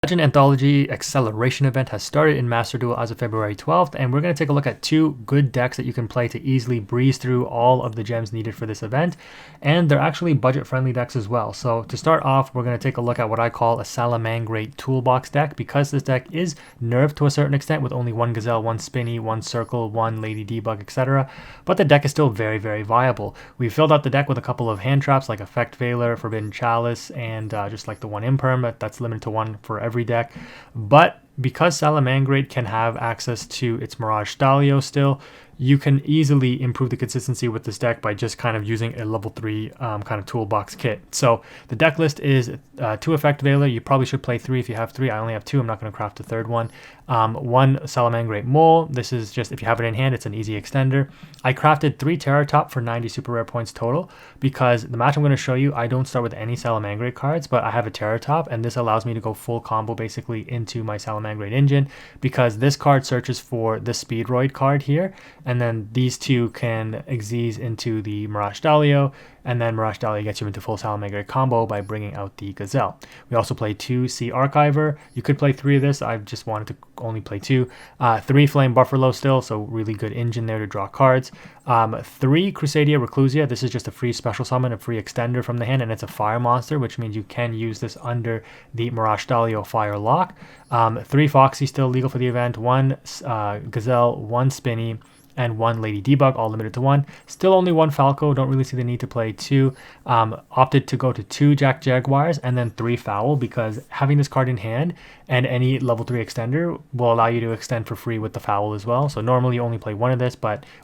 Legend Anthology Acceleration event has started in Master Duel as of February 12th, and we're going to take a look at two good decks that you can play to easily breeze through all of the gems needed for this event, and they're actually budget-friendly decks as well. So to start off, we're going to take a look at what I call a Salamangreat Toolbox deck, because this deck is nerfed to a certain extent with only one Gazelle, one Spinny, one Circle, one Lady Debug, etc. But the deck is still very, very viable. We've filled out the deck with a couple of hand traps like Effect Veiler, Forbidden Chalice, and just like the one Imperm that's limited to one for every deck. But because Salamangreat can have access to its Mirage Stalio still, you can easily improve the consistency with this deck by just kind of using a level 3 kind of toolbox kit. So the deck list is 2 Effect Veiler. You probably should play 3 if you have 3. I only have 2. I'm not going to craft a third one. 1 Salamangreat Mole. This is just, if you have it in hand, it's an easy extender. I crafted 3 Terratop for 90 super rare points total, because the match I'm going to show you, I don't start with any Salamangreat cards, but I have a Terratop, and this allows me to go full combo basically into my Salamangreat engine, because this card searches for the Speedroid card here, and then these two can exease into the Mirage Stalio, and then Mirage Stalio gets you into full Salamangreat combo by bringing out the Gazelle. We also play 2 Sea Archiver. You could play 3 of this. I just wanted to only play 2. 3 Flame Buffalo still, so really good engine there to draw cards. 3 Crusadia Reclusia. This is just a free special summon, a free extender from the hand, and it's a fire monster, which means you can use this under the Mirage Stalio Fire Lock. 3 Foxy still legal for the event. 1 Gazelle, 1 Spinny, and 1 Lady Debug, all limited to 1. Still only 1 Falco, don't really see the need to play 2. Opted to go to 2 Jack Jaguars and then 3 Fowl, because having this card in hand and any level 3 extender will allow you to extend for free with the Fowl as well. So normally you only play 1 of this,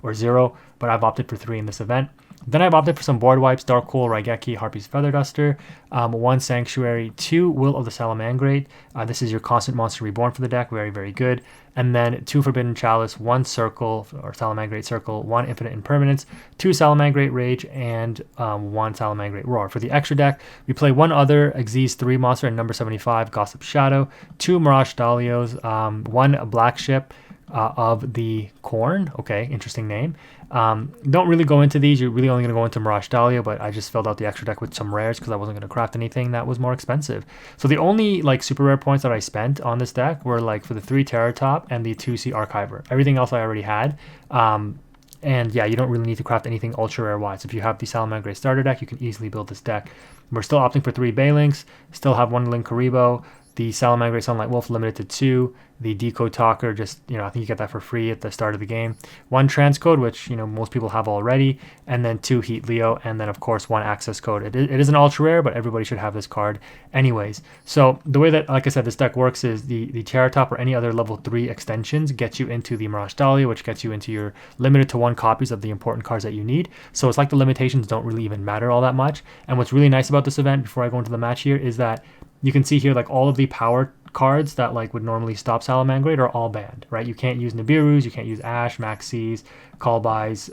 or 0, but I've opted for 3 in this event. Then I've opted for some board wipes: Dark Hole, Raigeki, Harpy's Feather Duster, 1 Sanctuary, 2 Will of the Salamangreat. This is your constant monster reborn for the deck, very, very good. And then 2 Forbidden Chalice, 1 Circle, or Salamangreat Circle, 1 Infinite Impermanence, 2 Salamangreat Rage, and 1 Salamangreat Roar. For the extra deck, we play 1 other Xyz 3 monster in number 75, Gossip Shadow, 2 Mirage Stalios, 1 Black Ship, of the Corn. Okay, interesting name. Don't really go into these. You're really only going to go into Mirage Stalio, but I just filled out the extra deck with some rares because I wasn't going to craft anything that was more expensive. So the only like super rare points that I spent on this deck were like for the 3 Terratop and the 2 Sea Archiver. Everything else I already had. And yeah, you don't really need to craft anything ultra rare wise. If you have the Salamangreat starter deck, you can easily build this deck. We're still opting for 3 Baylings, still have 1 Linkaribo, the Salamangreat Sunlight Wolf limited to 2, the Decode Talker, just, I think you get that for free at the start of the game, 1 Transcode, which, most people have already, and then 2 Heat Leo, and then, of course, 1 Access Code. It is an ultra rare, but everybody should have this card anyways. So the way that, like I said, this deck works is the Terratop or any other level 3 extensions get you into the Mirage Stalio, which gets you into your limited to 1 copies of the important cards that you need. So it's like the limitations don't really even matter all that much. And what's really nice about this event, before I go into the match here, is that you can see here like all of the power cards that like would normally stop Salamangreat are all banned, right? You can't use Nibiru's, you can't use Ash, Maxis, Callbys,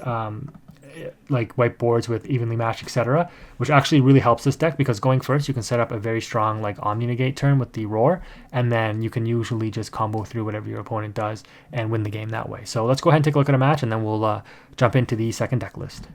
like whiteboards with evenly matched, etc., which actually really helps this deck, because going first you can set up a very strong like Omni Negate turn with the Roar, and then you can usually just combo through whatever your opponent does and win the game that way. So let's go ahead and take a look at a match, and then we'll jump into the second deck list.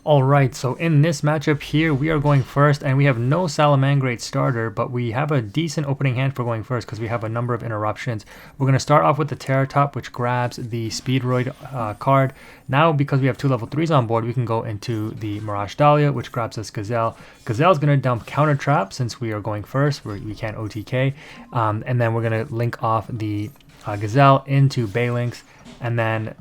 Alright, so in this matchup here, we are going first, and we have no Salamangreat starter, but we have a decent opening hand for going first because we have a number of interruptions. We're going to start off with the Terratop, which grabs the Speedroid card. Now, because we have 2 level 3s on board, we can go into the Mirage Dahlia, which grabs us Gazelle. Gazelle is going to dump Counter Trap since we are going first, we can't OTK, and then we're going to link off the Gazelle into Baylings, and then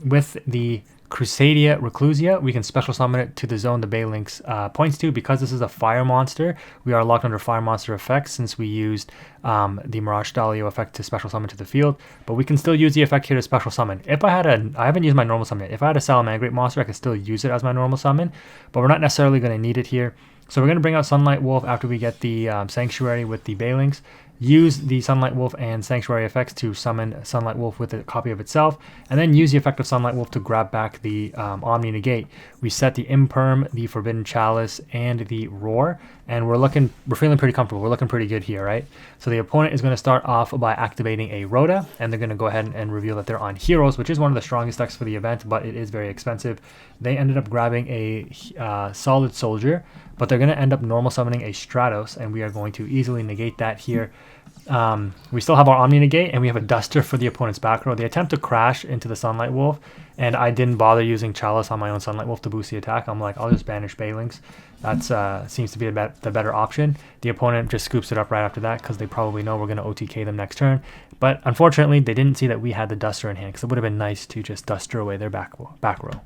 with the Crusadia Reclusia, we can special summon it to the zone the Baylings points to. Because this is a fire monster, we are locked under fire monster effects since we used the Mirage Stalio effect to special summon to the field, but we can still use the effect here to special summon. If I haven't used my normal summon yet. If I had a Salamangreat monster, I could still use it as my normal summon, but we're not necessarily going to need it here. So we're going to bring out Sunlight Wolf after we get the Sanctuary with the Baylings. Use the Sunlight Wolf and Sanctuary effects to summon Sunlight Wolf with a copy of itself, and then use the effect of Sunlight Wolf to grab back the Omni Negate. We set the Imperm, the Forbidden Chalice, and the Roar, and we're feeling pretty comfortable. We're looking pretty good here, right? So the opponent is going to start off by activating a Rhoda, and they're going to go ahead and reveal that they're on Heroes, which is one of the strongest decks for the event, but it is very expensive. They ended up grabbing a Solid Soldier, but they're going to end up normal summoning a Stratos, and we are going to easily negate that here. We still have our Omni Negate, and we have a Duster for the opponent's back row. They attempt to crash into the Sunlight Wolf, and I didn't bother using Chalice on my own Sunlight Wolf to boost the attack. I'm like, I'll just banish Balings. That seems to be the better option. The opponent just scoops it up right after that because they probably know we're going to OTK them next turn. But unfortunately, they didn't see that we had the Duster in hand because it would have been nice to just Duster away their back row.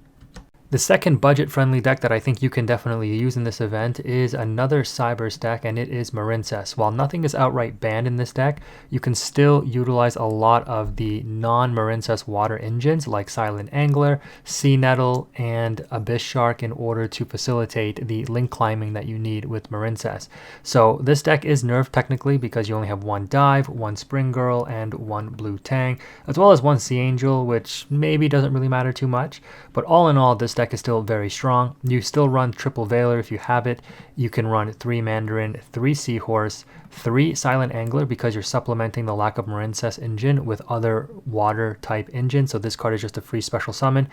The second budget-friendly deck that I think you can definitely use in this event is another Cybers deck, and it is Marincess. While nothing is outright banned in this deck, you can still utilize a lot of the non-Marincess water engines like Silent Angler, Sea Nettle, and Abyss Shark in order to facilitate the link climbing that you need with Marincess. So this deck is nerfed technically because you only have one Dive, one Spring Girl, and one Blue Tang, as well as one Sea Angel, which maybe doesn't really matter too much. But all in all, this deck is still very strong. You still run triple Veiler if you have it. You can run 3 Mandarin, 3 Seahorse, 3 Silent Angler because you're supplementing the lack of Marincess engine with other water type engines. So this card is just a free special summon.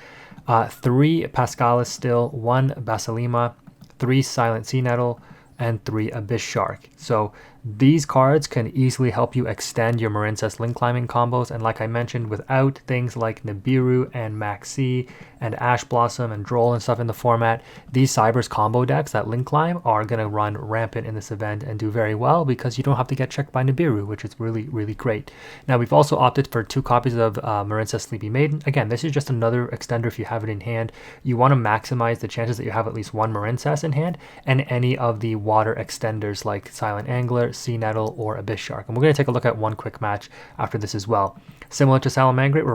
3 Pascalis still, 1 Basilima, 3 Silent Sea Nettle, and 3 Abyss Shark. So these cards can easily help you extend your Marincess link climbing combos, and like I mentioned, without things like Nibiru and Maxi and Ash Blossom and Droll and stuff in the format, these Cybers combo decks that link climb are going to run rampant in this event and do very well because you don't have to get checked by Nibiru, which is really, really great. Now, we've also opted for 2 copies of Marincess Sleepy Maiden. Again, this is just another extender if you have it in hand. You want to maximize the chances that you have at least one Marincess in hand and any of the water extenders like Silent Angler, Sea Nettle, or Abyss Shark. And we're going to take a look at one quick match after this as well. Similar to Salamangreat,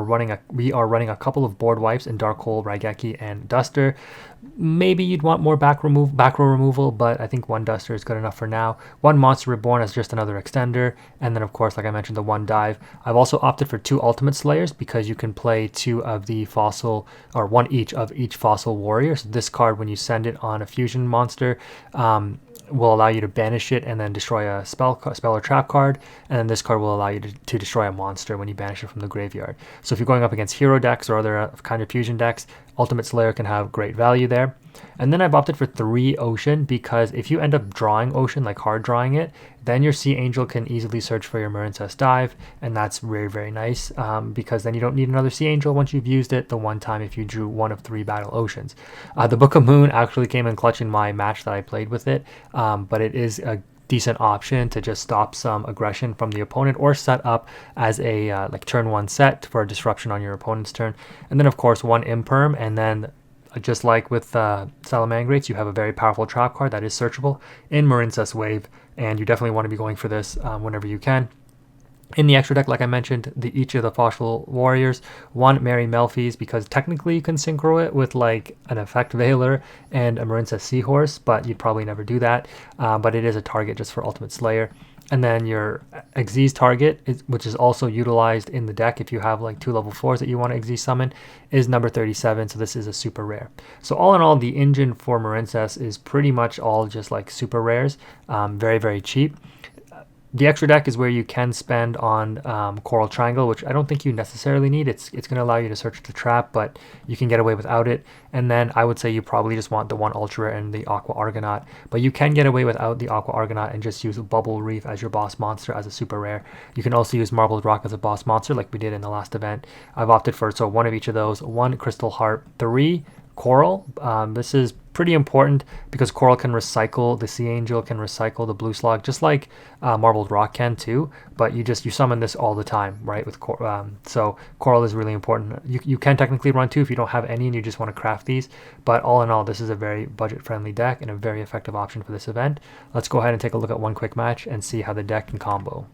we are running a couple of board wipes in Dark Hole, Raigeki, and Duster. Maybe you'd want more back row removal, but I think 1 Duster is good enough for now. 1 Monster Reborn as just another extender, and then of course, like I mentioned, the 1 Dive. I've also opted for 2 Ultimate Slayers because you can play 2 of the fossil, or 1 each of each fossil warrior. So this card, when you send it on a fusion monster, will allow you to banish it and then destroy a spell or trap card, and then this card will allow you to destroy a monster when you banish it from the graveyard. So if you're going up against hero decks or other kind of fusion decks, Ultimate Slayer can have great value there. And then I've opted for 3 Ocean because if you end up drawing Ocean, like hard drawing it, then your Sea Angel can easily search for your Marincess Dive, and that's very, very nice because then you don't need another Sea Angel once you've used it the one time if you drew 1 of 3 Battle Oceans. The Book of Moon actually came in clutch in my match that I played with it, but it is a decent option to just stop some aggression from the opponent or set up as a like turn 1 set for a disruption on your opponent's turn. And then of course 1 Imperm, and then just like with Salamangreats, you have a very powerful trap card that is searchable in Marincess Wave, and you definitely want to be going for this whenever you can. In the extra deck, like I mentioned, each of the Fossil Warriors, 1 Mary Melfi's, because technically you can synchro it with like an Effect Veiler and a Marincess Seahorse, but you'd probably never do that. But it is a target just for Ultimate Slayer. And then your Xyz target, which is also utilized in the deck if you have like 2 level 4s that you want to Xyz summon, is number 37, so this is a super rare. So all in all, the engine for Marincess is pretty much all just like super rares, very, very cheap. The extra deck is where you can spend on Coral Triangle, which I don't think you necessarily need. It's going to allow you to search the trap, but you can get away without it. And then I would say you probably just want the 1 Ultra Rare and the Aqua Argonaut, but you can get away without the Aqua Argonaut and just use Bubble Reef as your boss monster as a super rare. You can also use Marbled Rock as a boss monster like we did in the last event. I've opted for 1 of each of those, 1 Crystal Heart, 3 Coral. This is pretty important because Coral can recycle, the Sea Angel can recycle the Blue Slug, just like Marbled Rock can too, but you summon this all the time, right? With so Coral is really important. You can technically run 2 if you don't have any and you just want to craft these, but all in all, this is a very budget-friendly deck and a very effective option for this event. Let's go ahead and take a look at one quick match and see how the deck can combo.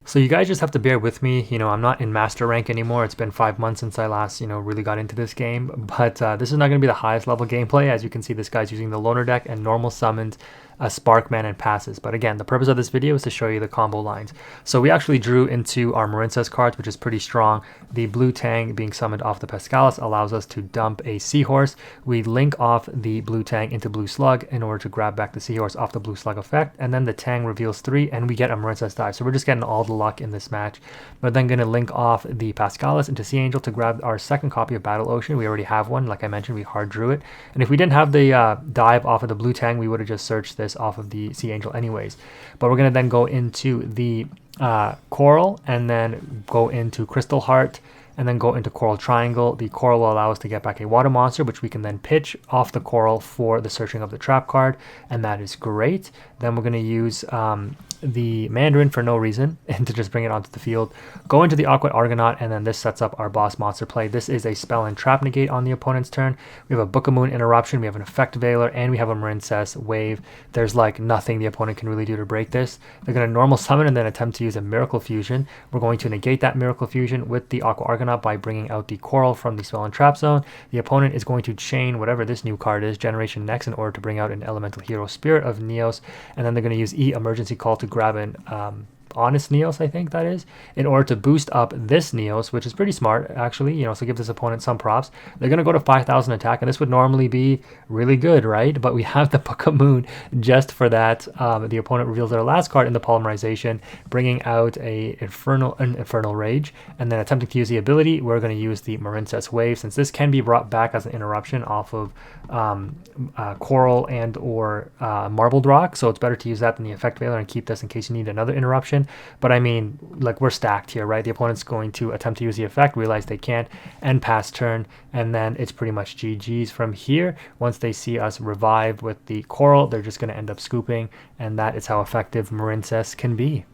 So you guys just have to bear with me. I'm not in master rank anymore. It's been 5 months since I last, really got into this game. But this is not going to be the highest level gameplay. As you can see, this guy's using the loner deck and normal summons, Sparkman, and passes. But again, the purpose of this video is to show you the combo lines. So we actually drew into our Marincess cards, which is pretty strong. The Blue Tang being summoned off the Pascalis allows us to dump a Seahorse. We link off the Blue Tang into Blue Slug in order to grab back the Seahorse off the Blue Slug effect, and then the Tang reveals 3, and we get a Marincess Dive. So we're just getting all the luck in this match. We're then going to link off the Pascalis into Sea Angel to grab our second copy of Battle Ocean. We already have one. Like I mentioned, we hard drew it. And if we didn't have the dive off of the Blue Tang, we would have just searched this off of the Sea Angel anyways. But we're going to then go into the Coral, and then go into Crystal Heart, and then go into Coral Triangle. The Coral will allow us to get back a water monster, which we can then pitch off the Coral for the Searching of the Trap card, and that is great. Then we're going to use the Mandarin for no reason and to just bring it onto the field. Go into the Aqua Argonaut, and then this sets up our boss monster play. This is a spell and trap negate on the opponent's turn. We have a Book of Moon interruption, we have an Effect Veiler, and we have a Marincess wave. There's like nothing the opponent can really do to break this. They're going to normal summon and then attempt to use a Miracle Fusion. We're going to negate that Miracle Fusion with the Aqua Argonaut by bringing out the Coral from the spell and trap zone. The opponent is going to chain whatever this new card is, Generation Next, in order to bring out an Elemental Hero Spirit of Neos, and then they're going to use E Emergency Call to grab an Honest Neos, I think that is, in order to boost up this Neos, which is pretty smart, actually, you know, so give this opponent some props. They're going to go to 5,000 attack, and this would normally be really good, right? But we have the Book of Moon just for that. The opponent reveals their last card in the polymerization, bringing out an Infernal Rage, and then attempting to use the ability, we're going to use the Marincess Wave, since this can be brought back as an interruption off of Coral and or Marbled Rock, so it's better to use that than the Effect Veiler and keep this in case you need another interruption. But I mean, like, we're stacked here, right? The opponent's going to attempt to use the effect, realize they can't, and pass turn, and then it's pretty much GG's from here. Once they see us revive with the Coral, they're just going to end up scooping, and that is how effective Marincess can be.